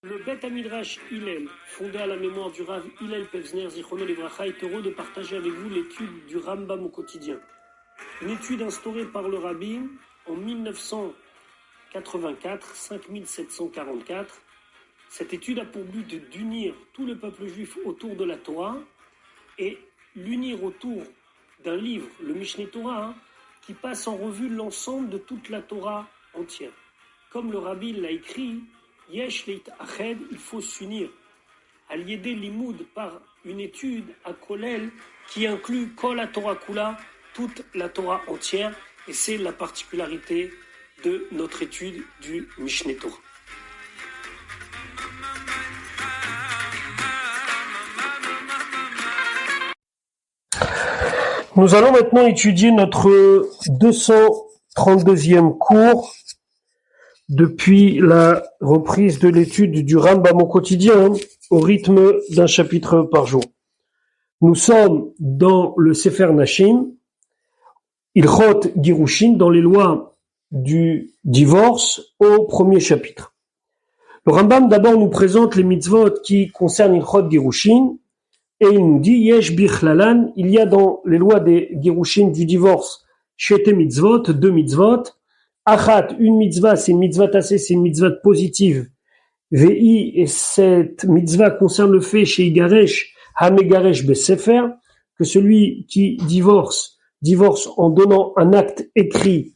Le Bet Midrash Hillel, fondé à la mémoire du Rav Hillel Pevzner Zichrono Livracha, est heureux de partager avec vous l'étude du Rambam au quotidien. Une étude instaurée par le Rabbi en 1984, 5744. Cette étude a pour but d'unir tout le peuple juif autour de la Torah et l'unir autour d'un livre, le Mishneh Torah, qui passe en revue l'ensemble de toute la Torah entière. Comme le Rabbi l'a écrit, Yesh leit ached, il faut s'unir. Al-Yedé Limoud, par une étude à Kolel qui inclut Kol la Torah Kula, toute la Torah entière, et c'est la particularité de notre étude du Mishneh Torah. Nous allons maintenant étudier notre 232e cours depuis la reprise de l'étude du Rambam au quotidien au rythme d'un chapitre par jour. Nous sommes dans le Sefer Nashim, Ilchot Girushin, dans les lois du divorce au premier chapitre. Le Rambam d'abord nous présente les mitzvot qui concernent Ilchot Girushin et il nous dit Yesh bichlalan, il y a dans les lois des Girushin du divorce shete mitzvot, deux mitzvot. Achat, une mitzvah, c'est une mitzvah tassée, c'est une mitzvah positive. Vei, et cette mitzvah concerne le fait chez Igaresh, Hamegaresh Besefer, que celui qui divorce en donnant un acte écrit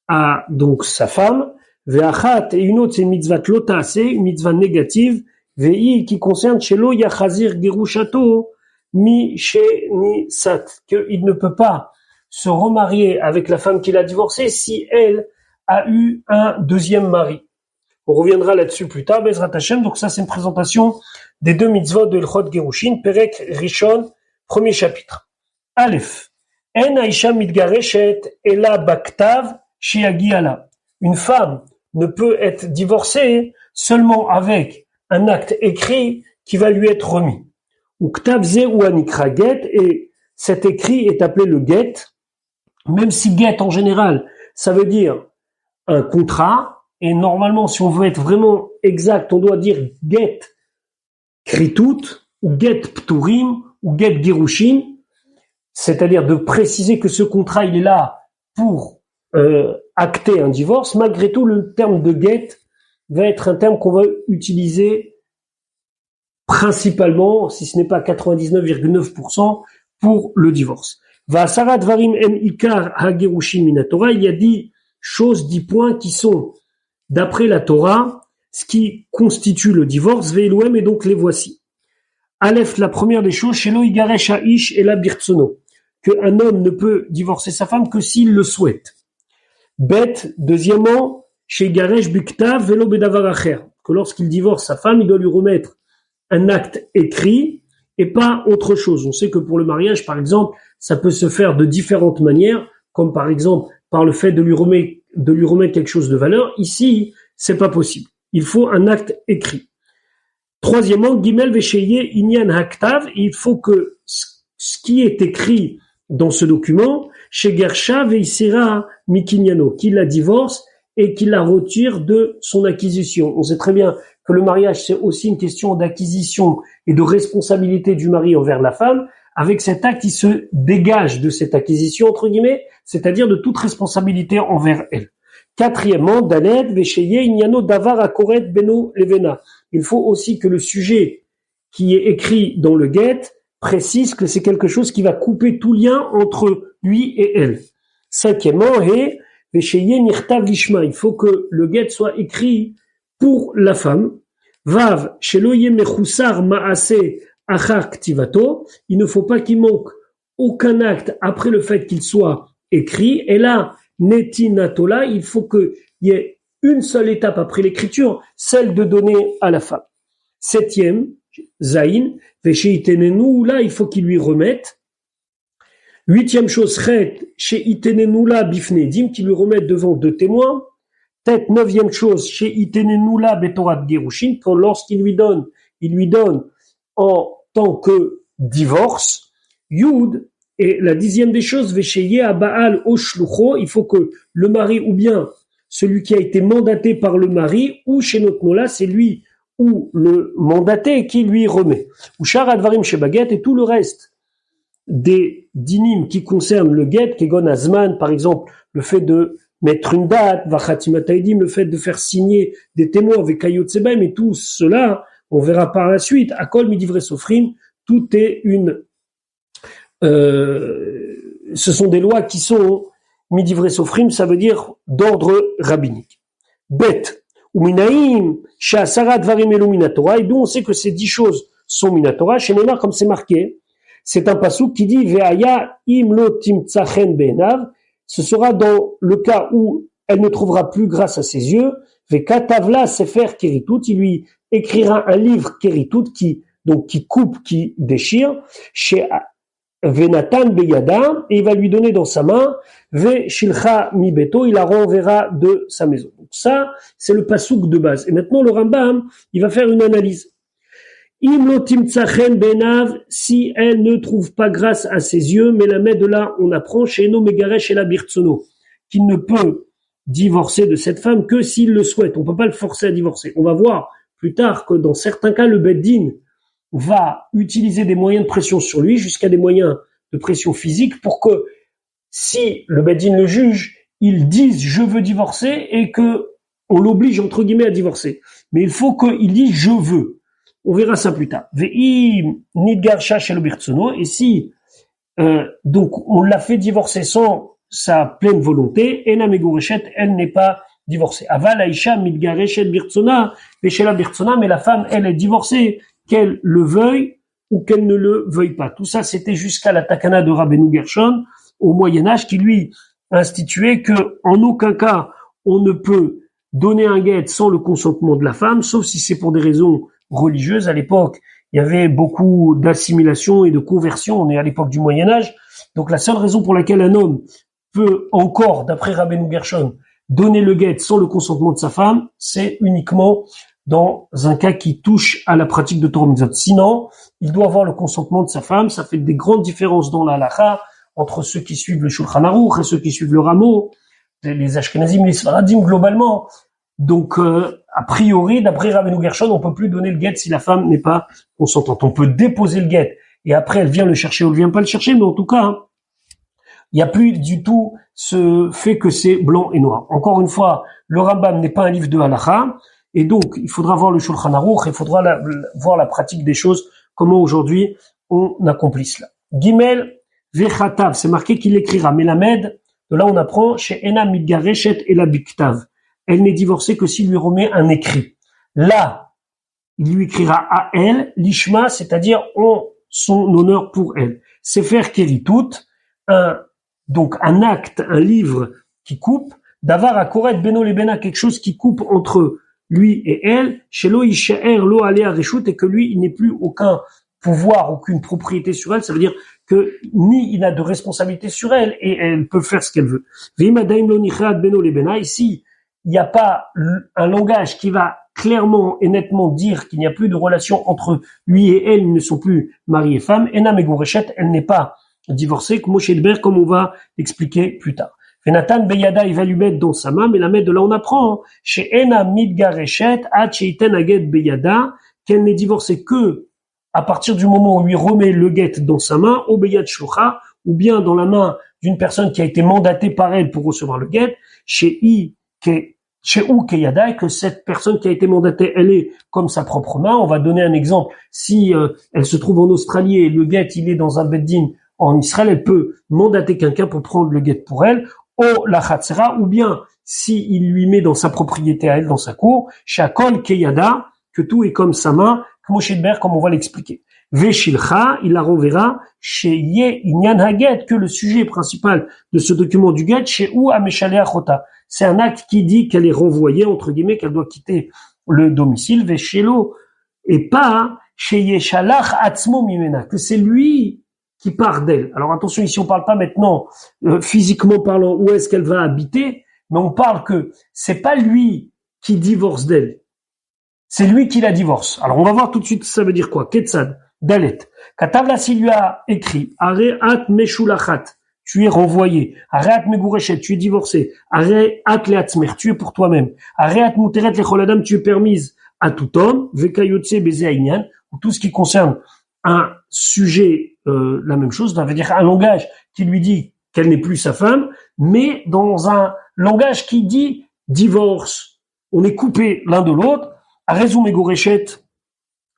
à donc sa femme. Ve'achat, et une autre, c'est une mitzvah lotasé, une mitzvah négative. Vei, qui concerne chez lo yachazir gerushato, mi she ni sat, qu'il ne peut pas se remarier avec la femme qu'il a divorcée si elle a eu un deuxième mari. On reviendra là-dessus plus tard, Bezrat Hashem. Donc ça, c'est une présentation des deux mitzvot de Ilchot Girushin, Perek Rishon, premier chapitre. Aleph. En Aisha mitgareshet ela baktav sheagi ala. Une femme ne peut être divorcée seulement avec un acte écrit qui va lui être remis. Ou ktav ze ou anikra get, et cet écrit est appelé le get, même si get en général, ça veut dire un contrat, et normalement, si on veut être vraiment exact, on doit dire get kritut, ou get pturim, ou get girushin, c'est-à-dire de préciser que ce contrat, il est là pour acter un divorce. Malgré tout, le terme de get va être un terme qu'on va utiliser principalement, si ce n'est pas 99,9%, pour le divorce. Va'asara dvarim en ikar hagirushin min haTorah, il y a 10 choses, 10 points qui sont, d'après la Torah, ce qui constitue le divorce, ve'eluem, et donc les voici. Aleph, la première des choses, shelo igaresh ha'ish ela birtsono, qu'un homme ne peut divorcer sa femme que s'il le souhaite. Bet, deuxièmement, chez igaresh biktav velo bedavar acher, que lorsqu'il divorce sa femme, il doit lui remettre un acte écrit et pas autre chose. On sait que pour le mariage, par exemple, ça peut se faire de différentes manières, comme par exemple par le fait de lui remettre quelque chose de valeur. Ici, c'est pas possible. Il faut un acte écrit. Troisièmement, Gimel Vesheye Inyan Haktav, il faut que ce qui est écrit dans ce document, chez Gersha Veisera Mikinyano, qu'il la divorce et qu'il la retire de son acquisition. On sait très bien que le mariage, c'est aussi une question d'acquisition et de responsabilité du mari envers la femme. Avec cet acte, il se dégage de cette acquisition, entre guillemets, c'est-à-dire de toute responsabilité envers elle. Quatrièmement, Daled, Vesheye, Inyano, Davar, Akoret, Beno, Levena. Il faut aussi que le sujet qui est écrit dans le get précise que c'est quelque chose qui va couper tout lien entre lui et elle. Cinquièmement, Vesheye, Nirtav, Lishma. Il faut que le get soit écrit pour la femme. Vav, Sheloye, Mechoussar, Maase, Achar Ktivato, il ne faut pas qu'il manque aucun acte après le fait qu'il soit écrit. Et là, Netinatola, il faut qu'il y ait une seule étape après l'écriture, celle de donner à la femme. Septième, Zain, Vesheitenenu, là, il faut qu'il lui remette. Huitième chose, Chet, chez Itenenula Bifnedim, qu'il lui remette devant deux témoins. Tête, neuvième chose, chez Itenenula Betorat Gerushin, quand lorsqu'il lui donne, il lui donne en tant que divorce. Yud, et la dixième des choses, Vesheye Abaal Oshlucho, il faut que le mari ou bien celui qui a été mandaté par le mari ou chez notre Nola, c'est lui ou le mandaté qui lui remet. Ou Shar Advarim Shebaget et tout le reste des dinim qui concernent le get, Kegon Azman, par exemple, le fait de mettre une date, Vachatim Ataidim, le fait de faire signer des témoins avec Kayot Sebaim, et tout cela, on verra par la suite, Akol Midivre Sofrim, tout est ce sont des lois qui sont Midivre Sofrim, ça veut dire d'ordre rabbinique. Bet, ou Minaim, Sha'asara Dvarim Elu Minatora, et d'où on sait que ces 10 choses sont Minatora, chez Neymar, comme c'est marqué, c'est un passouk qui dit Ve'aya imlo timtzachen be'enav, ce sera dans le cas où elle ne trouvera plus grâce à ses yeux, Ve'katavla sefer keritut, il lui écrira un livre keritut qui coupe, qui déchire, chez Venatan beyada, et il va lui donner dans sa main, Ve'shilcha mi beto, il la renverra de sa maison. Donc ça, c'est le passouk de base. Et maintenant le Rambam, il va faire une analyse. Si elle ne trouve pas grâce à ses yeux, mais la met de là, on apprend chez No Megaresh et la Birtsono, qu'il ne peut divorcer de cette femme que s'il le souhaite. On ne peut pas le forcer à divorcer. On va voir plus tard que dans certains cas, le Beth Din va utiliser des moyens de pression sur lui, jusqu'à des moyens de pression physique, pour que si le Beth Din le juge, il dise je veux divorcer et que on l'oblige entre guillemets à divorcer. Mais il faut qu'il dise je veux. On verra ça plus tard. Et si donc on l'a fait divorcer sans sa pleine volonté, elle n'est pas divorcée. Aval Aisha midgareshet birtsona, veshela birtsona, mais la femme elle est divorcée, qu'elle le veuille ou qu'elle ne le veuille pas. Tout ça c'était jusqu'à la takana de Rabbeinu Gershon au Moyen Âge qui lui instituait que en aucun cas on ne peut donner un guet sans le consentement de la femme, sauf si c'est pour des raisons religieuses. À l'époque, il y avait beaucoup d'assimilation et de conversion. On est à l'époque du Moyen-Âge. Donc, la seule raison pour laquelle un homme peut encore, d'après Rabbeinu Gershon, donner le guet sans le consentement de sa femme, c'est uniquement dans un cas qui touche à la pratique de Torah Mitzvot. Sinon, il doit avoir le consentement de sa femme. Ça fait des grandes différences dans la halakha entre ceux qui suivent le Shulchan Aruch et ceux qui suivent le Rameau, les Ashkenazim, les Sfaradim globalement. Donc, a priori, d'après Rabbeinu Gershon, on peut plus donner le guet si la femme n'est pas consentante. On peut déposer le guet et après elle vient le chercher ou elle vient pas le chercher, mais en tout cas, il n'y a plus du tout ce fait que c'est blanc et noir. Encore une fois, le Rambam n'est pas un livre de halakha, et donc il faudra voir le Shulchan Aruch, il faudra voir la pratique des choses, comment aujourd'hui on accomplit cela. Gimel vechatav, c'est marqué qu'il écrira Melamed. De là on apprend chez Ena Midgareshet et la Biktav. Elle n'est divorcée que s'il lui remet un écrit. Là, il lui écrira à elle, l'ishma, c'est-à-dire en son honneur pour elle. Sefer keritut, donc un acte, un livre qui coupe, d'avar akoret beno lebena, quelque chose qui coupe entre lui et elle, shelo ishaer lo alea reshut, et que lui, il n'ait plus aucun pouvoir, aucune propriété sur elle, ça veut dire que ni il n'a de responsabilité sur elle, et elle peut faire ce qu'elle veut. Ve'imadaim lo nichat beno lebena, ici, il n'y a pas un langage qui va clairement et nettement dire qu'il n'y a plus de relation entre lui et elle, ils ne sont plus mari et femme. Ena Megureshet, elle n'est pas divorcée, comme on va expliquer plus tard. Venatan Beyada, il va lui mettre dans sa main, mais la mettre de là on apprend, chez Ena Midgareshet, Hacheiten Aget Beyada, qu'elle n'est divorcée que à partir du moment où on lui remet le guet dans sa main, au Beyad Shlucha, ou bien dans la main d'une personne qui a été mandatée par elle pour recevoir le guet, chez Yada, que cette personne qui a été mandatée, elle est comme sa propre main. On va donner un exemple. Si elle se trouve en Australie et le guet il est dans un Beth Din en Israël, elle peut mandater quelqu'un pour prendre le guet pour elle, au la Chatzera, ou bien si il lui met dans sa propriété à elle, dans sa cour, Shakol Keyada, que tout est comme sa main, comme on va l'expliquer. Veshilcha, il la renverra chez Ye Inyan Haget, que le sujet principal de ce document du guet, chez Ou Ameshalea Chota. C'est un acte qui dit qu'elle est renvoyée, entre guillemets, qu'elle doit quitter le domicile, Veshelo, et pas chez Yeshalach Atzmo Mimena, que c'est lui qui part d'elle. Alors attention, ici on parle pas maintenant, physiquement parlant, où est-ce qu'elle va habiter, mais on parle que c'est pas lui qui divorce d'elle. C'est lui qui la divorce. Alors on va voir tout de suite ça veut dire quoi. Ketzad, Dalet. Katavla, s'il lui a écrit, Areat Meshulachat, tu es renvoyé. Areat Megureshet, tu es divorcé. Areat Leatzmer, tu es pour toi-même. Areat Muteret Lecholadam, tu es permise à tout homme, vekayotse beze aïnyan, ou tout ce qui concerne un sujet, la même chose, ça veut dire un langage qui lui dit qu'elle n'est plus sa femme, mais dans un langage qui dit divorce. On est coupé l'un de l'autre. À raison Megoreshet,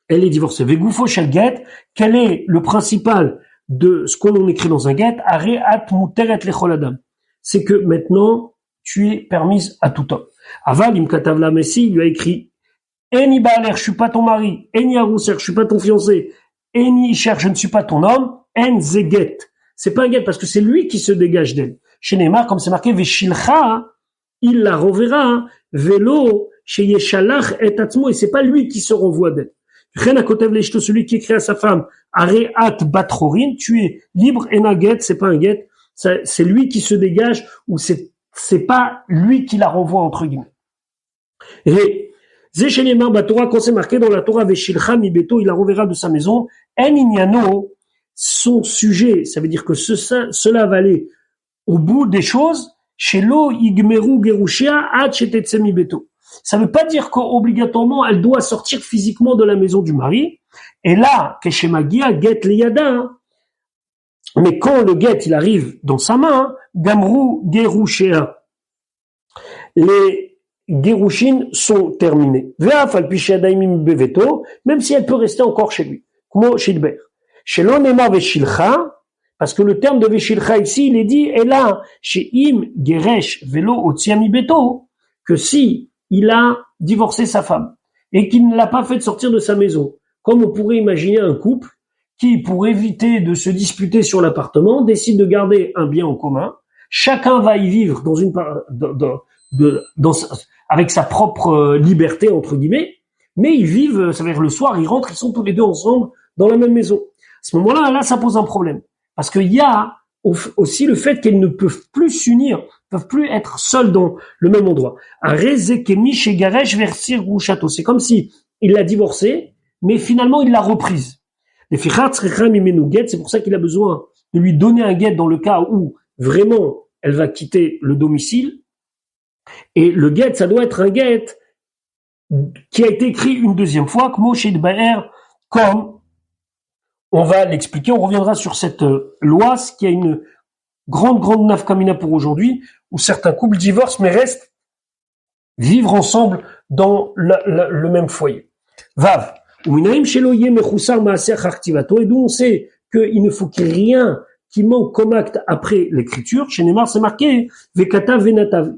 elle est divorcée. Vegoufo shel get, quel est le principal de ce qu'on écrit dans un get? Areat muteret lechol adam. C'est que maintenant, tu es permise à tout homme. Aval, im katav la Messi, il lui a écrit, Eni baaler, je suis pas ton mari. Eni arouser, je suis pas ton fiancé. Eni isher, je ne suis pas ton homme. En ze get. C'est pas un get parce que c'est lui qui se dégage d'elle. Chez Neymar, comme c'est marqué, veshilcha, il la reverra. Velo, chez Yeshalach et Atzmo, et c'est pas lui qui se renvoie d'elle. Ren kotev l'eshto, celui qui écrit à sa femme, areat batrorin, tu es libre, ena get, c'est pas un get, c'est lui qui se dégage, ou c'est pas lui qui la renvoie, entre guillemets. Et, Zéchenemar Batora, quand c'est marqué dans la Torah, Veshilcha mi beto, il la reverra de sa maison, en inyano, son sujet, ça veut dire que cela va aller au bout des choses, chez lo igmeru gerushia ad shetetze mi beto. Ça veut pas dire qu'obligatoirement elle doit sortir physiquement de la maison du mari. Et là, keshemagia get liyada, mais quand le get il arrive dans sa main, gamru gerushia, les gerushin sont terminés. Ve'af al pishadaimim beveto, même si elle peut rester encore chez lui. Como shilber. Chez l'onema veshilcha, parce que le terme de veshilcha ici, il est dit, et là, chez im geresh velo otziami beto, que si il a divorcé sa femme et qu'il ne l'a pas fait sortir de sa maison, comme on pourrait imaginer un couple qui, pour éviter de se disputer sur l'appartement, décide de garder un bien en commun. Chacun va y vivre avec sa propre liberté, entre guillemets, mais ils vivent, ça veut dire le soir, ils rentrent, ils sont tous les deux ensemble dans la même maison. À ce moment-là, là, ça pose un problème. Parce qu'il y a aussi le fait qu'elles ne peuvent plus s'unir, ne peuvent plus être seules dans le même endroit. C'est comme si il l'a divorcée, mais finalement il l'a reprise. C'est pour ça qu'il a besoin de lui donner un guet dans le cas où vraiment elle va quitter le domicile. Et le guet, ça doit être un guet qui a été écrit une deuxième fois, comme on va l'expliquer, on reviendra sur cette loi, ce qui a une grande nafkamina pour aujourd'hui, où certains couples divorcent mais restent vivre ensemble dans le même foyer. Vav. Et d'où on sait qu'il ne faut qu'il y ait rien qui manque comme acte après l'écriture. Chez Neymar, c'est marqué Vekata Venatav.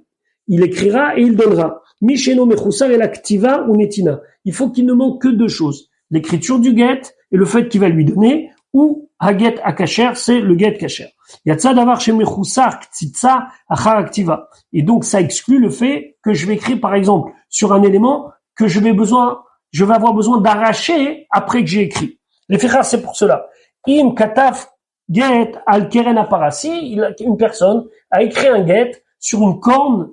Il écrira et il donnera. Misheno mechusar et l'activa ou netina. Il faut qu'il ne manque que deux choses. L'écriture du get et le fait qu'il va lui donner, ou haget akacher, c'est le get kacher. Yatsa davar chez mechusar ktitsa achar activa. Et donc, ça exclut le fait que je vais écrire, par exemple, sur un élément que je vais avoir besoin d'arracher après que j'ai écrit. Les fichas, c'est pour cela. Im kataf get al keren aparasi, une personne a écrit un get sur une corne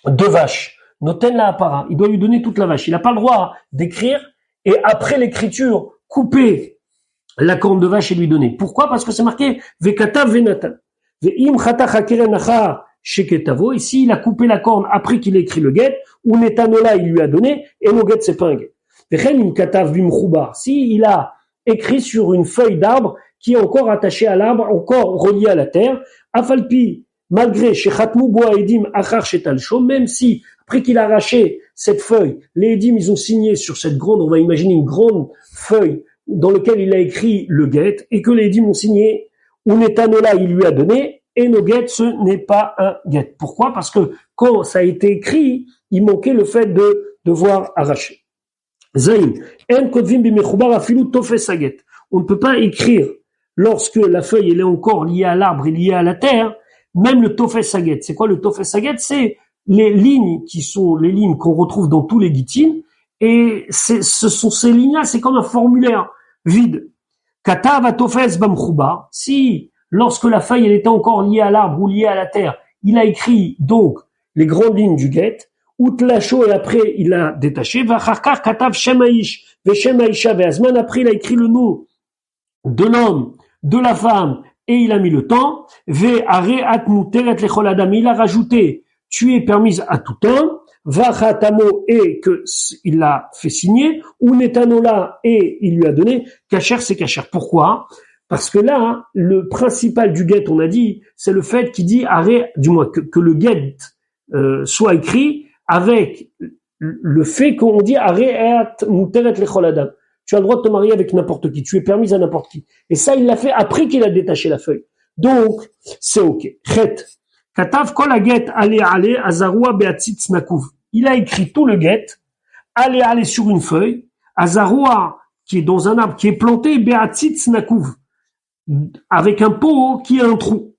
de vache. Noten la apara. Il doit lui donner toute la vache. Il n'a pas le droit d'écrire et après l'écriture, couper la corne de vache et lui donner. Pourquoi? Parce que c'est marqué Vekata Venatan. Ve'im chatach keren achar sheketavo. Ici, il a coupé la corne après qu'il ait écrit le get, ou netanola, il lui a donné, et le get, c'est pas un get. Ve'chen im katav bimchoubar. Si il a écrit sur une feuille d'arbre qui est encore attachée à l'arbre, encore reliée à la terre, afalpi, malgré shechatmu boa edim achar shetalsho, même si après qu'il a arraché cette feuille, les edim, ils ont signé sur cette grande, on va imaginer une grande feuille dans laquelle il a écrit le get, et que les edim ont signé, ou netanola, il lui a donné, et no get, ce n'est pas un get. Pourquoi? Parce que quand ça a été écrit, il manquait le fait de devoir arracher. Zayn, en kotvim bimechoubar afilu tofes aget. On ne peut pas écrire lorsque la feuille elle est encore liée à l'arbre et liée à la terre, même le tofes aget. C'est quoi le tofes aget? C'est les lignes qui sont les lignes qu'on retrouve dans tous les gittin, et ce sont ces lignes-là, c'est comme un formulaire vide. Katav atofes bamchoubar. Si lorsque la feuille elle était encore liée à l'arbre ou liée à la terre, il a écrit donc les grandes lignes du get, outlacho, et après il a détaché, vacharkar katav shemaish, veshemaisha veazman, après il a écrit le nom de l'homme, de la femme, et il a mis le temps, ve are at muteret lechol adam, il a rajouté, tu es permise à tout homme, vachatamo et que il l'a fait signer, ou netanola et il lui a donné, kacher c'est kacher. Pourquoi? Parce que là, le principal du get, on a dit, c'est le fait qu'il dit du moins que le get soit écrit avec le fait qu'on dit areat muteret lechol adam. Tu as le droit de te marier avec n'importe qui, tu es permise à n'importe qui. Et ça, il l'a fait après qu'il a détaché la feuille. Donc, c'est ok. Chet. Katav kol haget ale azarua beatzitz nakuv. Il a écrit tout le get, ale sur une feuille, azarua qui est dans un arbre qui est planté beatzitz nakuv, avec un pot qui a un trou.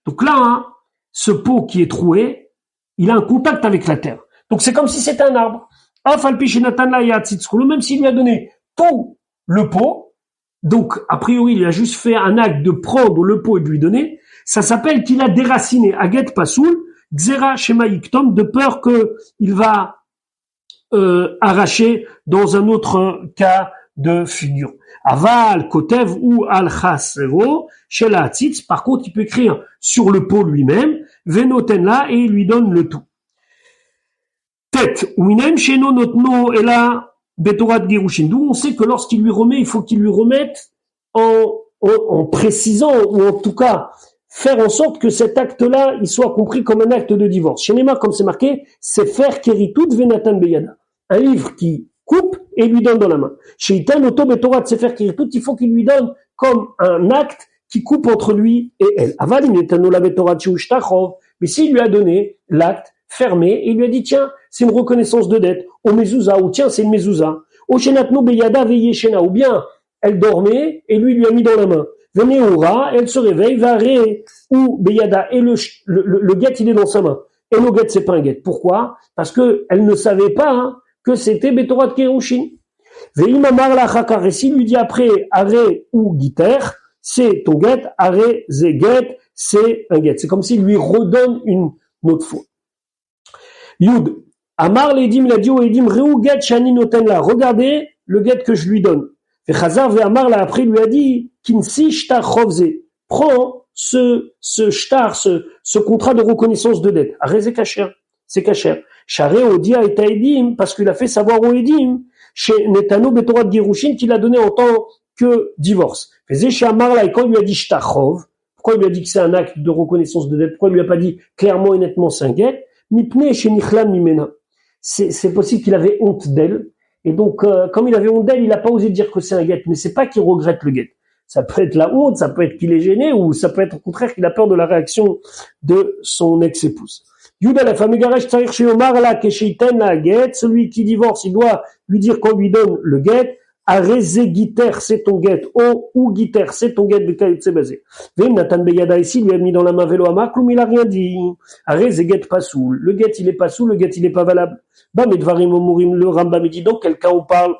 Donc là, hein, ce pot qui est troué, il a un contact avec la terre. Donc c'est comme si c'était un arbre. Même s'il lui a donné tout le pot, donc a priori il a juste fait un acte de prendre le pot et de lui donner, ça s'appelle qu'il a déraciné. Aget pasoul, xera shema yiktom, de peur qu'il va arracher dans un autre cas de figure. Aval, kotev ou al-chasero, chez la hatzitz, par contre il peut écrire sur le pot lui-même, venotenla, et il lui donne le tout. Tête, ou inem sheno notno et la betorat gerushin. D'où on sait que lorsqu'il lui remet, il faut qu'il lui remette en précisant, ou en tout cas, faire en sorte que cet acte-là, il soit compris comme un acte de divorce. Chez Nema, comme c'est marqué, c'est faire keritout venatan beyada. Un livre qui coupe et lui donne dans la main. Chez Itan, Oto Betorat Sefer Keritout, il faut qu'il lui donne comme un acte qui coupe entre lui et elle. Avalim Etano la Betorat Shtachov. Mais s'il lui a donné l'acte fermé et il lui a dit, tiens, c'est une reconnaissance de dette. Au mezouza, ou tiens, c'est une mezouza. Au Shenatno Beyada Veyeshena, ou bien elle dormait et lui a mis dans la main. Venez au rat, elle se réveille, va ré ou Beyada, et le guet, il est dans sa main. Et le guet, c'est pas un guet. Pourquoi? Parce que elle ne savait pas, hein, que c'était Betorat Kerushin. Veim amar la chakar, et s'il lui dit après, are ou guiter, c'est ton guet, are ze guet, c'est un guet. C'est comme s'il lui redonne une autre fois. Yud, amar l'edim, il a dit au edim, reu guet shani noten la, regardez le guet que je lui donne. Et Chazar ve amar là, après, il lui a dit, kinsi shtar chovze, prends ce shtar, ce contrat de reconnaissance de dette. Are ze kacher, c'est kacher. Charé Odia et Taïdim, parce qu'il a fait savoir au Edim, chez Netano Betorat Girushin, qu'il a donné en tant que divorce. Faisait chez Amarla, et quand il lui a dit Shtachov, pourquoi il lui a dit que c'est un acte de reconnaissance de dette, pourquoi il lui a pas dit clairement et nettement c'est un guet, Mipne chez Nichlam Mimena. C'est possible qu'il avait honte d'elle, et donc, comme il avait honte d'elle, il a pas osé dire que c'est un guet, mais c'est pas qu'il regrette le guet. Ça peut être la honte, ça peut être qu'il est gêné, ou ça peut être au contraire qu'il a peur de la réaction de son ex-épouse. Yuda, la femme Garesh, Tsarir Sheomar, la Kesheiten, la guet, celui qui divorce, il doit lui dire qu'on lui donne le guet, Areze Giter, c'est ton guet, ou Giter, c'est ton guet, Bekaït, c'est basé. Vem Nathan Beyada ici, lui a mis dans la main vélo à Makloum, il a rien dit. Areze Guet pas sous. Le guet, il est pas sous, le guet, il est pas valable. Bah, Medvarim Omurim, le Rambam, il dit donc, quel cas on parle?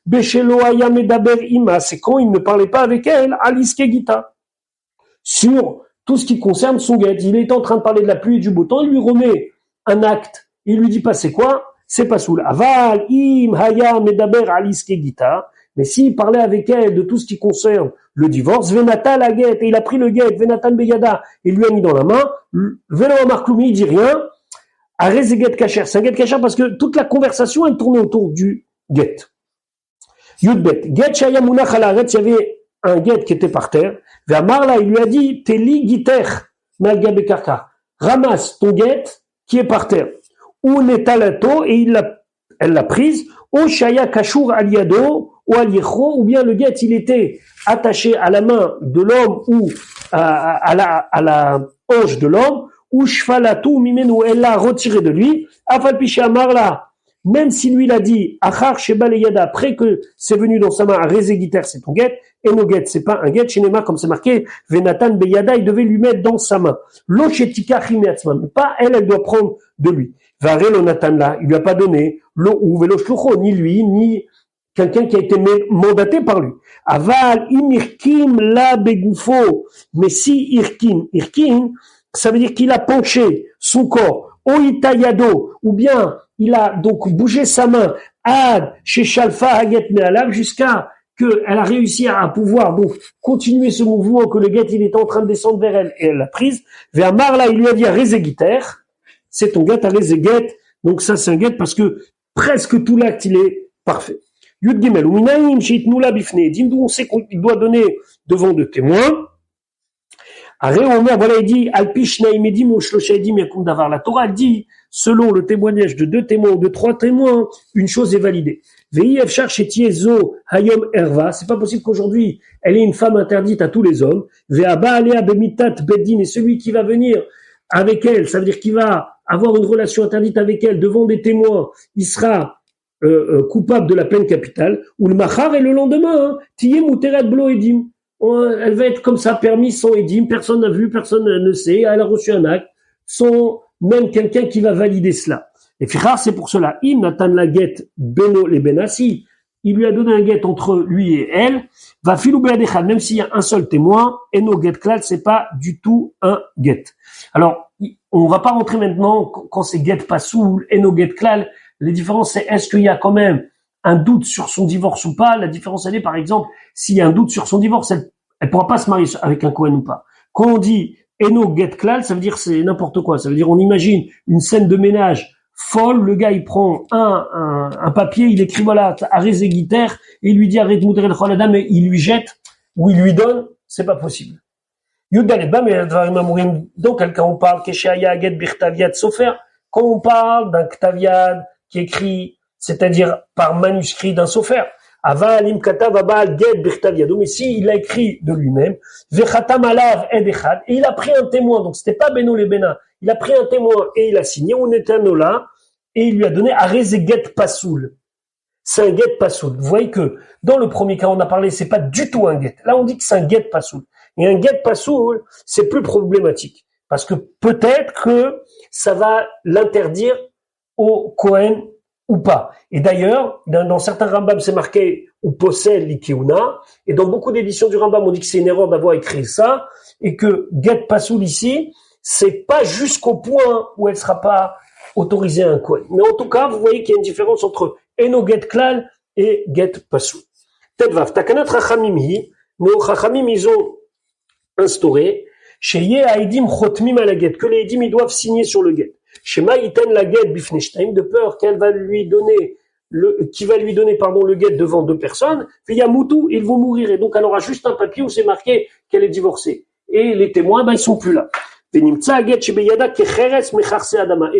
Beshelo Aya Medaber Ima, c'est quand il ne parlait pas avec elle, Aliske Gita. Sur tout ce qui concerne son guet. Il est en train de parler de la pluie et du beau temps, il lui remet un acte, il lui dit pas c'est quoi, c'est pas soul. Aval, im, haya, medaber, aliske gita. Mais s'il parlait avec elle de tout ce qui concerne le divorce, venata la guet, et il a pris le guet, venatan beyada, et lui a mis dans la main, velo amarkloumi, il dit rien, arrête guet kacher. C'est un guet kacher parce que toute la conversation, elle tournait autour du guet. Yudbet, guet shaya munach alaret, il y avait un guet qui était par terre. Ve'amar là, il lui a dit, Teli giter, malga bekarka. Ramasse ton guet qui est par terre. Ou netalato, et elle l'a prise. Ou shaya kashur aliado, ou aliyecho, ou bien le guet, il était attaché à la main de l'homme ou à la hanche de l'homme. Ou shfalatu mimenu, elle l'a retiré de lui. Afal piché amar là. Même si lui l'a dit, achar sheba leyada, après que c'est venu dans sa main, rezegiter, c'est ton guet, et no guet, c'est pas un guet, shenema, comme c'est marqué, venatan beyada, il devait lui mettre dans sa main. Lo shetika chimeatzma, mais pas elle doit prendre de lui. Vare lo natan là, il lui a pas donné, lo ou velo shlucho, ni lui, ni quelqu'un qui a été mandaté par lui. Aval, imirkim la begoufo, mais si irkin, ça veut dire qu'il a penché son corps, oitayado, ou bien, il a donc bougé sa main ad chez Shalfa Haget Me'alav jusqu'à qu'elle a réussi à pouvoir donc continuer ce mouvement que le guet il était en train de descendre vers elle et elle l'a prise. Vers Marla, il lui a dit à Rezegiter, c'est ton guet à Rezeget Donc ça, c'est un guet parce que presque tout l'acte, il est parfait. Yud Gimel, Uminaim, Sheitnula Bifne Edim, d'où on sait qu'il doit donner devant deux témoins. Voilà, il dit, Alpish Naim Edim ou Shlosha Edim Yakum Davar. La Torah dit, selon le témoignage de deux témoins ou de trois témoins, une chose est validée. Vei Efshar Shetiezo Hayom Erva. C'est pas possible qu'aujourd'hui, elle ait une femme interdite à tous les hommes. Ve'aba Alea Bemitat Beddin. Et celui qui va venir avec elle, ça veut dire qu'il va avoir une relation interdite avec elle devant des témoins, il sera coupable de la peine capitale, ou le machar et le lendemain, tiyem ou teret blo edim, elle va être comme ça, permis sans edim, personne n'a vu, personne ne sait, elle a reçu un acte, sans même quelqu'un qui va valider cela. Et fichar, c'est pour cela, im natan la guette beno les benassi, il lui a donné un guet entre lui et elle, va filou be'adechad, même s'il y a un seul témoin, et no guet klal, c'est pas du tout un guet. Alors, on va pas rentrer maintenant, quand c'est guet pasoul, et no guet klal, les différences, c'est est-ce qu'il y a quand même un doute sur son divorce ou pas. La différence, elle est, par exemple, s'il y a un doute sur son divorce, elle pourra pas se marier avec un Kohen ou pas. Quand on dit Eno get klal, ça veut dire c'est n'importe quoi. Ça veut dire on imagine une scène de ménage folle, le gars il prend un papier, il écrit voilà, arrête guiter, et il lui dit arrête moudre le dame, et il lui jette, ou il lui donne, c'est pas possible. Donc, quand on parle Keshaya get birtaviad sofer, quand on parle d'un ktaviad qui écrit, c'est-à-dire par manuscrit d'un sofer, avalim katav abal get birtaviad, mais si il a écrit de lui-même, vechatam alav edechad, et il a pris un témoin, donc c'était pas Beno le Bena, il a pris un témoin et il a signé, on était un là, et il lui a donné areze get pasoul. C'est un get pasoul. Vous voyez que dans le premier cas, on a parlé, c'est pas du tout un get. Là, on dit que c'est un get pasoul. Et un get pasoul, c'est plus problématique. Parce que peut-être que ça va l'interdire au Kohen ou pas. Et d'ailleurs, dans certains Rambam, c'est marqué ou possède l'Ikeuna. Et dans beaucoup d'éditions du Rambam, on dit que c'est une erreur d'avoir écrit ça. Et que get pasoul ici, c'est pas jusqu'au point où elle sera pas autorisée à un Kohen. Mais en tout cas, vous voyez qu'il y a une différence entre Eno get klal et get pasoul. Tedvav, takanat rachamim hi, nos rachamim, ils ont instauré, chez Ye Haïdim Chotmim à la guette, que les Haïdim ils doivent signer sur le guet. Chez Maïten la guette Bifneshtaim, de peur qu'elle va lui donner qui va lui donner, le guet devant deux personnes, Yamutu, ils vont mourir, et donc elle aura juste un papier où c'est marqué qu'elle est divorcée. Et les témoins, ils sont plus là. Et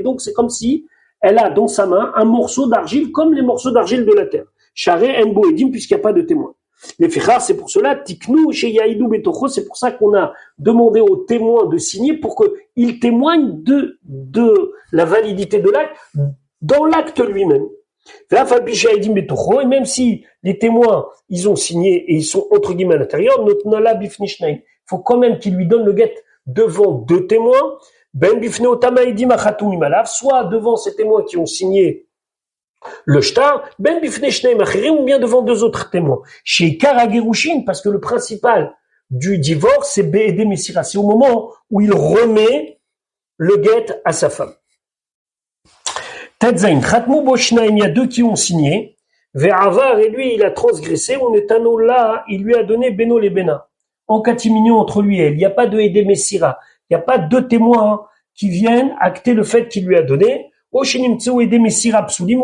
donc c'est comme si elle a dans sa main un morceau d'argile, comme les morceaux d'argile de la terre. Charé Enbo Edim, puisqu'il n'y a pas de témoins. Les fichar, c'est pour cela, tiknu chez Yaïdou Betocho, c'est pour ça qu'on a demandé aux témoins de signer pour qu'ils témoignent de la validité de l'acte dans l'acte lui-même. Et même si les témoins, ils ont signé et ils sont entre guillemets à l'intérieur, il faut quand même qu'ils lui donnent le guet devant deux témoins, soit devant ces témoins qui ont signé le shtar, ben bifnei shneim achirim, ou bien devant deux autres témoins. Chez Karagirushin, parce que le principal du divorce, c'est Be'edé Messira. C'est au moment où il remet le guet à sa femme. Tetzain, Khatmou Boshnaim, il y a deux qui ont signé. Ve'avar, et lui, il a transgressé. On est un là, il lui a donné Beno les Bena. En catimignon entre lui et elle. Il n'y a pas de Edé Messira. Il n'y a pas deux témoins qui viennent acter le fait qu'il lui a donné. Ou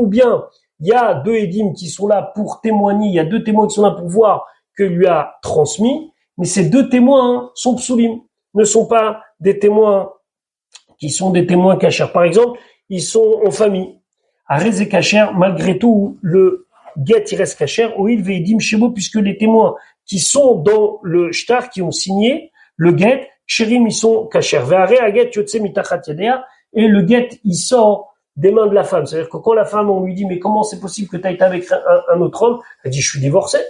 bien il y a deux édim qui sont là pour témoigner, il y a deux témoins qui sont là pour voir que lui a transmis, mais ces deux témoins sont psulim, ne sont pas des témoins qui sont des témoins cachers. Par exemple, ils sont en famille. À Rezé Kacher, malgré tout, le guet il reste cacher, ou il veidim shebo, puisque les témoins qui sont dans le shtar, qui ont signé le guet, chérim, ils sont cachers. Ve'are aget yotse mitachat yadea, et le guet il sort des mains de la femme. C'est-à-dire que quand la femme, on lui dit, mais comment c'est possible que tu as été avec un autre homme? Elle dit, je suis divorcée.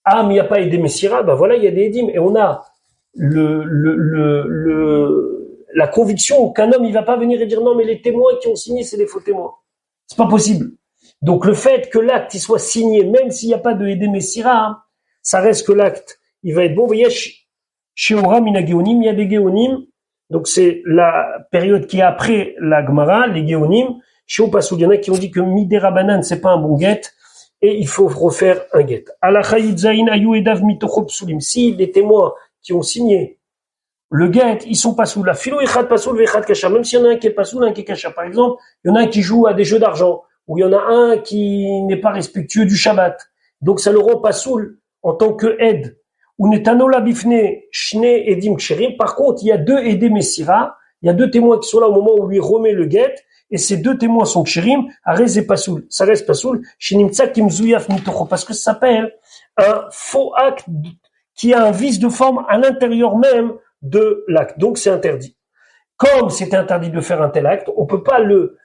Ah, mais il n'y a pas Edé Messira. Voilà, il y a des Edim. Et on a la conviction qu'un homme, il va pas venir et dire, non, mais les témoins qui ont signé, c'est des faux témoins. C'est pas possible. Donc, le fait que l'acte, il soit signé, même s'il n'y a pas de Edé Messira, ça reste que l'acte, il va être bon. Vous voyez, chez Oram, il y a des Géonim. Donc c'est la période qui est après la Gemara, les Géonim, chez Opasoul, il y en a qui ont dit que Midera Banan, c'est pas un bon guet, et il faut refaire un guet. Si les témoins qui ont signé le guet, ils sont pas sous la philo echad pasoul vechad kasha. Même s'il y en a un qui est pasoul, un qui est kasha. Par exemple, il y en a un qui joue à des jeux d'argent, ou il y en a un qui n'est pas respectueux du Shabbat. Donc ça le rend pasoul en tant que aide. Ou netanola bifne shne edim ksherim. Par contre, il y a deux aidés messira. Il y a deux témoins qui sont là au moment où lui remet le guet. Et ces deux témoins sont ksherim. Arez et pasoul. Ça reste pasoul. Shinimtsa kimzuyaf mitocho. Parce que ça s'appelle un faux acte qui a un vice de forme à l'intérieur même de l'acte. Donc c'est interdit. Comme c'est interdit de faire un tel acte, on peut pas le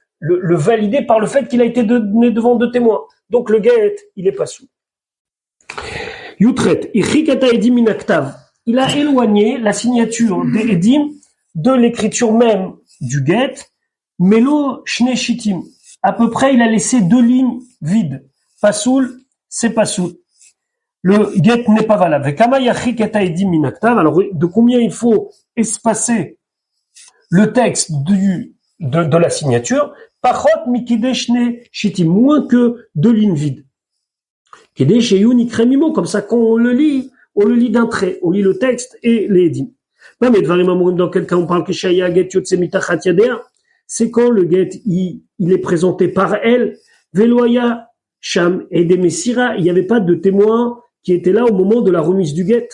valider par le fait qu'il a été donné devant deux témoins. Donc le guet, il est pas sous. Yutret, Irikata Edim Inaktav. Il a éloigné la signature des Edim de l'écriture même du guet. Melo Shne Shitim. À peu près, il a laissé deux lignes vides. Pasoul, c'est pasoul. Le guet n'est pas valable. Alors, de combien il faut espacer le texte de la signature? Pachot mikideshne shitim, moins que deux lignes vides. Kidesheyun ikremimo, comme ça, quand on le lit d'un trait. On lit le texte et les edim. Mais dans quel cas on parle que shaya get yotse mitachat yader? C'est quand le get, il est présenté par elle. Veloya sham et des messira. Il n'y avait pas de témoin qui était là au moment de la remise du guet.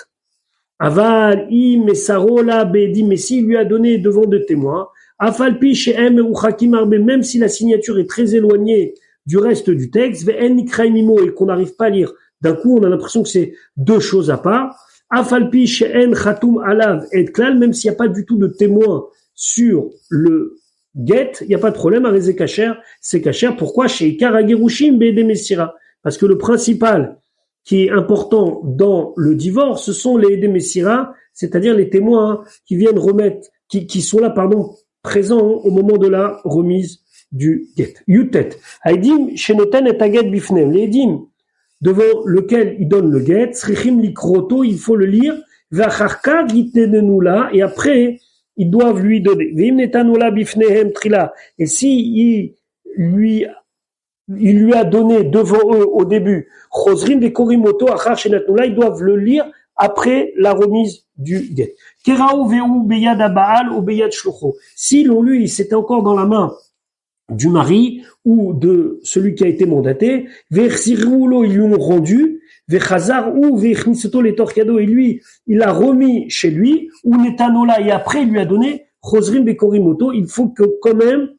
Aval, mesarola, bedi, messi lui a donné devant deux témoins. Afalpi, shehem, ou hakim arbe, même si la signature est très éloignée du reste du texte, ve'en ikraimimo, et qu'on n'arrive pas à lire. D'un coup, on a l'impression que c'est deux choses à part. Afalpi, shehem, khatum, alav, et klal, même s'il n'y a pas du tout de témoin sur le guet, il n'y a pas de problème, arezé kacher, c'est kacher. Pourquoi? Chez Ikaragerushim, bede messira. Parce que le principal, qui est important dans le divorce, ce sont les Edé Messira, c'est-à-dire les témoins qui viennent remettre, qui sont là, présents au moment de la remise du get. Yutet. Aidim, shenoten et aget bifnem. Les Edim, devant lequel il donne le get, srichim likroto, il faut le lire, vacharka gitenenula, et après, ils doivent lui donner. Vim netanula bifnehem trila. Et si il lui a donné devant eux au début, Chosrim de Korimoto, Achar Shenatnula, ils doivent le lire après la remise du get. Keraou ve'u beyad Baal ou beyad shlucho. Si l'on lui, c'était encore dans la main du mari ou de celui qui a été mandaté, ve'chsirulo, ils lui ont rendu, ve'chazar ou ve'chnisoto le torkado, et lui, il l'a remis chez lui, ou netanola, et après il lui a donné, Chosrim de Korimoto, il faut que quand même,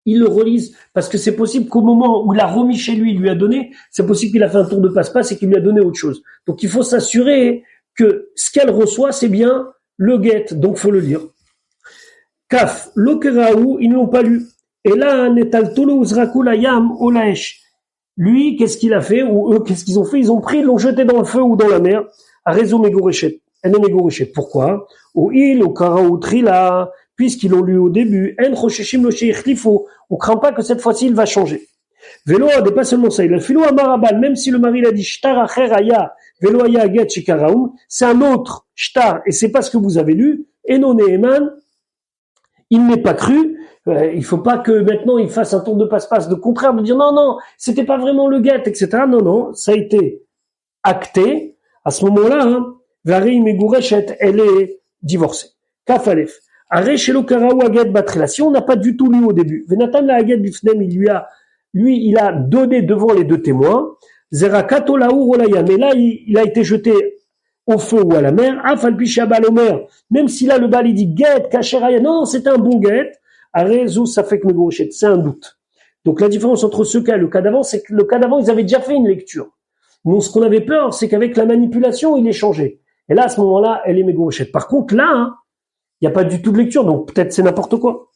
il le relise, parce que c'est possible qu'au moment où il a remis chez lui, il lui a donné, c'est possible qu'il a fait un tour de passe-passe et qu'il lui a donné autre chose. Donc il faut s'assurer que ce qu'elle reçoit, c'est bien le get, donc faut le lire. Kaf, l'okeraou, ils ne l'ont pas lu. Et là, netal tolo uzrakul ayam olaesh. Lui, qu'est-ce qu'il a fait, ou eux, qu'est-ce qu'ils ont fait? Ils ont pris, ils l'ont jeté dans le feu ou dans la mer, à réseau mégoréchet. Pourquoi? Au il, au karaou trila, puisqu'ils l'ont lu au début, on craint pas que cette fois-ci il va changer. Vélo n'est pas seulement ça, il a philo à marabal, même si le mari l'a dit shtar acher aya, vélo aya get shikaraum, c'est un autre shtar, et c'est pas ce que vous avez lu, et non Neheman, il n'est pas cru, il faut pas que maintenant il fasse un tour de passe-passe, de contraire, de dire non, c'était pas vraiment le get, etc. Non, ça a été acté, à ce moment-là, Vari Megourechet, elle est divorcée. Kafalef. Si on n'a pas du tout lu au début, Venatan la Haget Bifnem, il a donné devant les deux témoins, Zerakato Laour Olaya, mais là, il a été jeté au feu ou à la mer, Afalpi Shabal Omer, même si là, le bal, il dit Get, Kacheraya, non, c'est un bon get, Arezou, ça fait que Megourechet, c'est un doute. Donc, la différence entre ce cas et le cas d'avant, c'est que le cas d'avant, ils avaient déjà fait une lecture. Donc, ce qu'on avait peur, c'est qu'avec la manipulation, il est changé. Et là, à ce moment-là, elle est Megourechet. Par contre, là, il n'y a pas du tout de lecture, donc peut-être c'est n'importe quoi.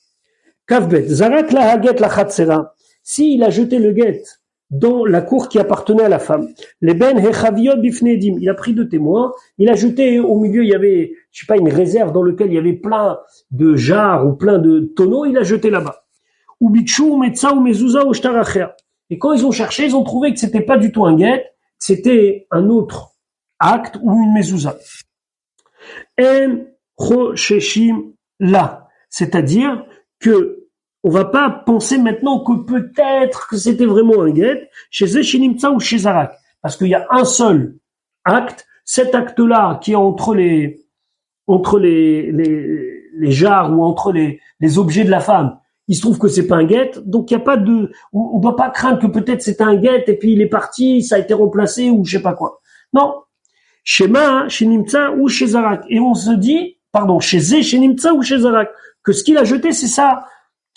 Kavbet, Zarak la haget la chatsera. S'il a jeté le get dans la cour qui appartenait à la femme, les ben hechaviot bifnedim, il a pris deux témoins, il a jeté au milieu, il y avait, je sais pas, une réserve dans laquelle il y avait plein de jarres ou plein de tonneaux, il a jeté là-bas. Ou bikshu, metza ou mezouza ou shtaracher. Et quand ils ont cherché, ils ont trouvé que c'était pas du tout un get, c'était un autre acte ou une mezouza. En Chosheshim là, c'est-à-dire que on va pas penser maintenant que peut-être que c'était vraiment un get chez Zeshinimtsa ou chez Zarak, parce qu'il y a un seul acte, cet acte-là qui est entre entre les jarres ou entre les objets de la femme, il se trouve que c'est pas un guet, donc il y a pas de, on doit pas craindre que peut-être c'est un guet et puis il est parti, ça a été remplacé ou je sais pas quoi. Non. Chez Nimtza ou chez Zarak. Et on se dit, chez Zé, chez Nimtza ou chez Zarak, que ce qu'il a jeté, c'est ça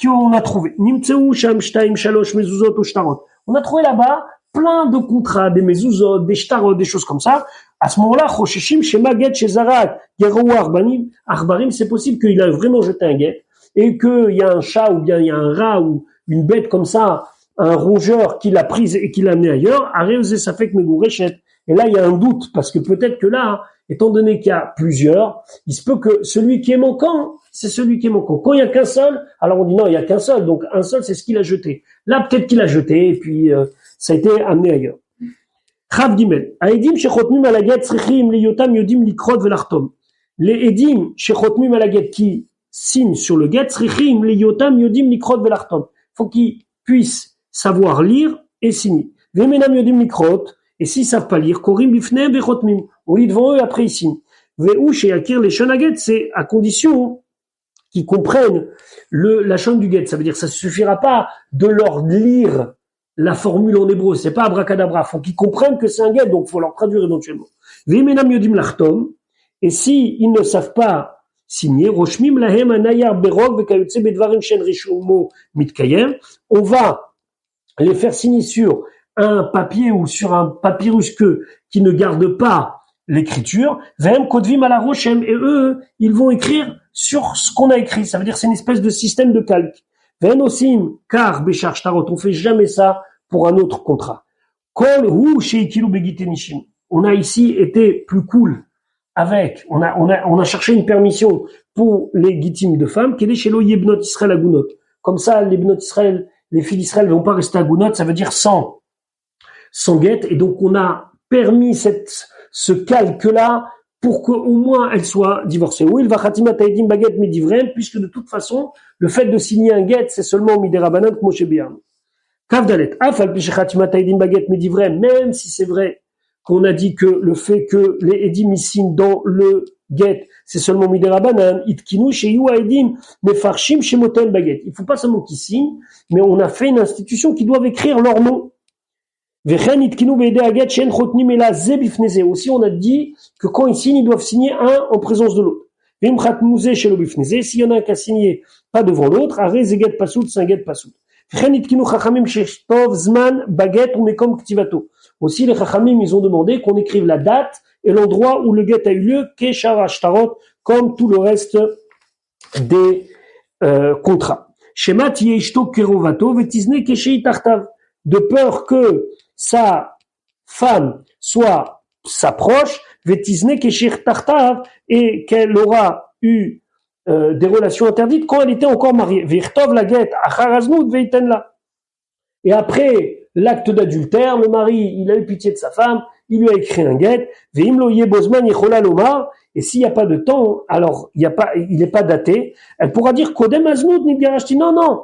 qu'on a trouvé. Nimtza ou Sham, Shtaim, Shalosh, Mezuzot ou Shtarot. On a trouvé là-bas plein de contrats, des Mezuzot, des Shtarot, des choses comme ça. À ce moment-là, Choshishim, chez Maget, chez Zarak, Gerou Arbarim, c'est possible qu'il a vraiment jeté un guet et qu'il y a un chat ou bien il y a un rat ou une bête comme ça, un rongeur qui l'a prise et qui l'a amené ailleurs. Arezé, ça fait que Megourechet. Et là, il y a un doute, parce que peut-être que là, étant donné qu'il y a plusieurs, il se peut que celui qui est manquant, c'est celui qui est manquant. Quand il n'y a qu'un seul, alors on dit non, il n'y a qu'un seul, donc un seul, c'est ce qu'il a jeté. Là, peut-être qu'il a jeté, et puis ça a été amené ailleurs. Chav Gimel. Aedim shechotmim alaget tzrichim liyotam yodim likrot velartom. Les edim shechotmim alaget qui signent sur le get tzrichim liyotam yodim likrot velartom. Faut qu'ils puissent savoir lire et signer. Vemenam yodim likrot. Et s'ils savent pas lire, korim bifneim vechotmim. On lit devant eux, après ils signent. Ve'u sheyakir les shonaget, c'est à condition qu'ils comprennent la chambre du get. Ça veut dire que ça suffira pas de leur lire la formule en hébreu. C'est pas abracadabra. Faut qu'ils comprennent que c'est un get, donc faut leur traduire éventuellement. Ve'menam yodim lachtom. Et si ils ne savent pas signer, roshmim lahem anayar berog vekayotze bedvarim shen rishumo mitkayem. On va les faire signer sur un papier ou sur un papyrus qui ne garde pas l'écriture, Vem kodvim ala roshem, et eux, ils vont écrire sur ce qu'on a écrit. Ça veut dire c'est une espèce de système de calque. Vem osim, car Béchar Shtarot, on fait jamais ça pour un autre contrat. Kol hu sheikilu begitenishim. On a ici été plus cool avec, on a cherché une permission pour les gitim de femmes, qui est chez l'oye bnot Israël agunot. Comme ça, les bnot Israël, les filles d'Israël vont pas rester agunot, ça veut dire sans guette, et donc on a permis ce calque-là pour qu'au moins elle soit divorcée. Oui, il va khatimat taïdim baguette midivrem, puisque de toute façon, le fait de signer un guette, c'est seulement midérabanan comme chez Biam. Kavdalet, afal piche khatimat taïdim baguette midivrem, même si c'est vrai qu'on a dit que le fait que les edim signent dans le guette, c'est seulement midérabanan, itkinu chez you edim mefarshim chez motel baguette. Il faut pas seulement qu'ils signent, mais on a fait une institution qui doit écrire leur nom. Aussi, on a dit que quand ils signent, ils doivent signer un en présence de l'autre. S'il y en a un qui a signé pas devant l'autre, c'est un get pasout. Aussi, les chachamim, ils ont demandé qu'on écrive la date et l'endroit où le get a eu lieu, comme tout le reste des contrats. De peur que sa femme soit sa proche, et qu'elle aura eu des relations interdites quand elle était encore mariée. Et après l'acte d'adultère, le mari, il a eu pitié de sa femme, il lui a écrit un guet, et s'il n'y a pas de temps, alors il n'est pas daté, elle pourra dire non,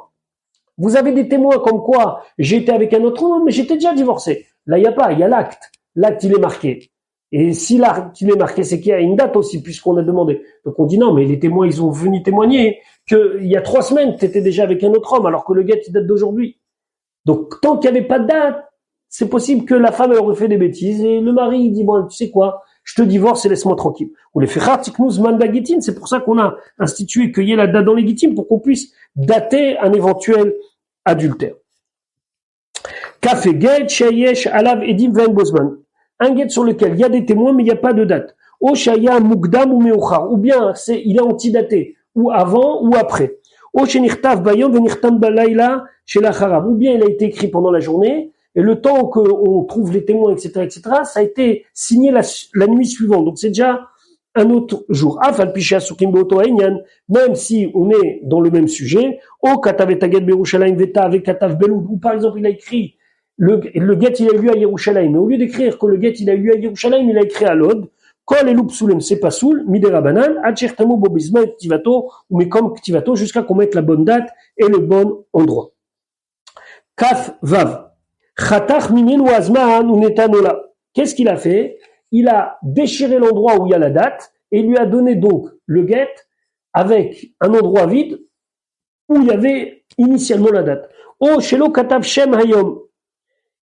vous avez des témoins comme quoi j'étais avec un autre homme, mais j'étais déjà divorcé. Là, il n'y a pas, il y a l'acte. L'acte, il est marqué. Et si l'acte, il est marqué, c'est qu'il y a une date aussi, puisqu'on a demandé. Donc on dit non, mais les témoins, ils ont venu témoigner qu'il y a 3 semaines, tu étais déjà avec un autre homme, alors que le guet, il date d'aujourd'hui. Donc tant qu'il n'y avait pas de date, c'est possible que la femme, elle aurait fait des bêtises, et le mari, il dit, bon, tu sais quoi, je te divorce et laisse-moi tranquille. Ou les fechar tiknuz man bagitin, c'est pour ça qu'on a institué qu'il y ait la date dans les gitim, pour qu'on puisse dater un éventuel adultère. Café guet, shayesh, alav, edim, ven bozman. Un guet sur lequel il y a des témoins, mais il n'y a pas de date. O shaya, mukdam ou meuchar. Ou bien, il est antidaté. Ou avant, ou après. O shenirtav bayom, venirtam balayla, chez la charab. Ou bien il a été écrit pendant la journée, et le temps qu'on trouve les témoins, etc., ça a été signé la nuit suivante. Donc c'est déjà un autre jour. Même si on est dans le même sujet, ou par exemple il a écrit le get il a eu lieu à Yerushalayim, mais au lieu d'écrire que le get il a eu lieu à Yerushalayim, il a écrit à Lod. Kol elou psulem c'est pas soul, midérabanan, adchertamo bobizma ktivato ou mekom ktivato jusqu'à qu'on mette la bonne date et le bon endroit. Kaf vav. Khatach minin ou azman ou netanola. Qu'est-ce qu'il a fait? Il a déchiré l'endroit où il y a la date et il lui a donné donc le get avec un endroit vide où il y avait initialement la date. Oh, Shelo Katav Shem Hayom.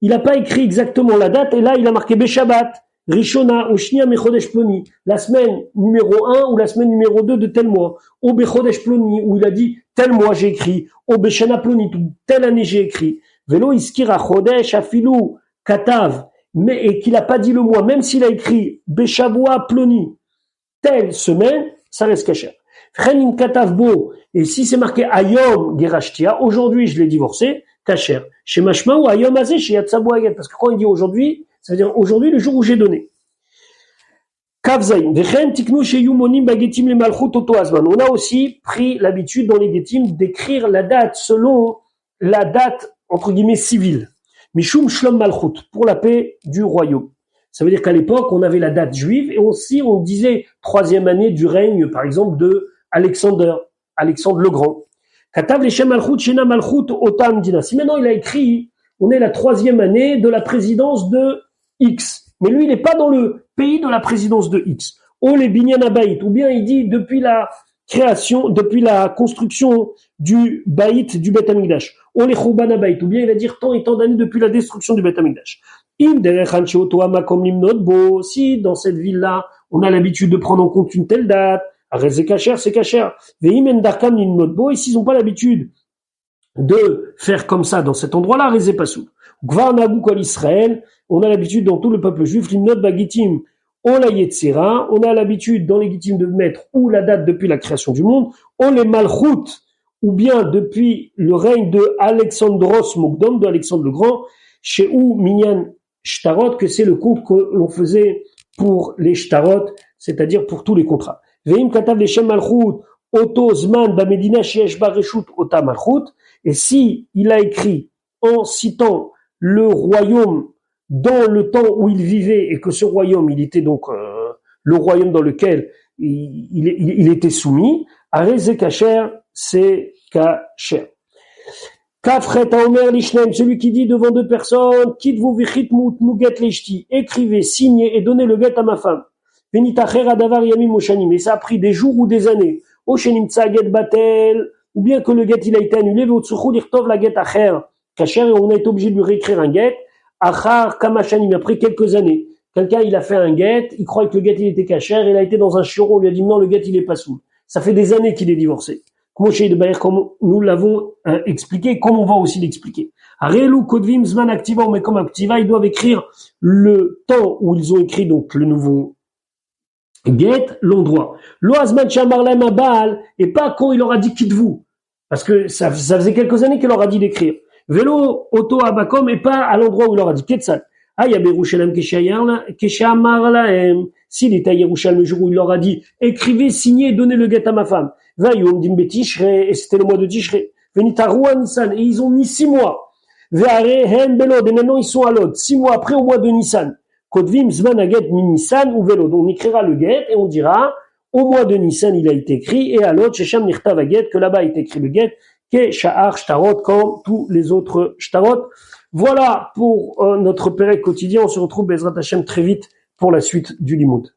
Il n'a pas écrit exactement la date, et là, il a marqué Beshabbat, Rishona, Oshnia Mechodesh Ploni, la semaine numéro 1 ou la semaine numéro 2 de tel mois. Au Bechodesh Ploni, où il a dit tel mois j'ai écrit. Au Beshana Ploni, telle année j'ai écrit. Velo Iskira Chodesh Afilou Katav, mais, et qu'il n'a pas dit le mois, même s'il a écrit Beshavua Ploni, telle semaine, ça reste kasher. Frenin Katavbo, et si c'est marqué Ayom Gerashtia, aujourd'hui je l'ai divorcé, kasher. Chez Mashma ou Ayom Azé, chez Yatsabou Aget, parce que quand il dit aujourd'hui, ça veut dire aujourd'hui le jour où j'ai donné. Kavzaïm, Vechen Tiknu chez Yumonim Bagetim le Malchut Oto Azman. On a aussi pris l'habitude dans les Getim d'écrire la date selon la date, entre guillemets, civile. Mishum Shlom Malchut, pour la paix du royaume. Ça veut dire qu'à l'époque, on avait la date juive et aussi on disait 3e année du règne, par exemple, de Alexandre le Grand. Katav Leshem Malchut Shena Malchut Otam Dina. Si maintenant il a écrit, on est la 3e année de la présidence de X. Mais lui, il n'est pas dans le pays de la présidence de X. Oh les Binyan Abayit. Ou bien il dit depuis la construction du Baït, du Beth Amikdash. Oh les Chouban Abayit. Ou bien il va dire tant et tant d'années depuis la destruction du Beth Amikdash. Si dans cette ville-là, on a l'habitude de prendre en compte une telle date, c'est kasher, c'est kasher. Et s'ils n'ont pas l'habitude de faire comme ça dans cet endroit-là, rezé pasou. Gvar nagou kol Israël, on a l'habitude dans tout le peuple juif, limnot bagitim, on la yetzera, on a l'habitude dans les gitim de mettre ou la date depuis la création du monde, on les malchut, ou bien depuis le règne de Alexandros Mogdom, de Alexandre le Grand, chez ou minyan shtarot, que c'est le compte que l'on faisait pour les shtarot, c'est-à-dire pour tous les contrats. Veim katav leshem malchut, oto zman bamedina sheyesh ba reshut ota malchut, et si il a écrit en citant le royaume dans le temps où il vivait et que ce royaume, il était donc le royaume dans lequel il était soumis, arezé kacher, c'est kacher. Kafret Omer Lishnem, celui qui dit devant deux personnes, quitte-vous vichitmut nuget leshti, écrivez, signez et donnez le get à ma femme. Venitacher adavar yamim oshanim, et ça a pris des jours ou des années. Oshenim tzaget batel, ou bien que le get il a été annulé, votsuchou dirtov la get acher, kacher, et on a été obligé de lui réécrire un get, achar kamashanim, après quelques années. Quelqu'un il a fait un get, il croit que le get il était kacher, il a été dans un chiron, on lui a dit non, le get il est pas soul. Ça fait des années qu'il est divorcé. Comme nous l'avons expliqué, comme on va aussi l'expliquer. Arelu kodvim zman activa, mais comme activa, ils doivent écrire le temps où ils ont écrit donc le nouveau get, l'endroit. Lo azman shamar lahem abal, et pas quand il leur a dit quitte-vous, parce que ça faisait quelques années qu'il leur a dit d'écrire. Velo auto abakom, et pas à l'endroit où il leur a dit ketsal. Aya Yerushalem keshamar lahem. S'il était à Yerushalem le jour où il leur a dit écrivez, signez, donnez le get à ma femme. Et c'était le mois de Tishrei. Venitaroua Nissan, et ils ont mis 6 mois. Ve'arehen belod, et maintenant ils sont à l'od, 6 mois après au mois de Nissan. Kodvim zman aget mi Nissan ou velod. On écrira le get et on dira au mois de Nissan il a été écrit et à l'od shesham nirtav aget, que là-bas est écrit le get, ke sha'ar shtarot, comme tous les autres shtarot. Voilà pour notre pérec quotidien. On se retrouve Bezrat Hashem très vite pour la suite du Limoud.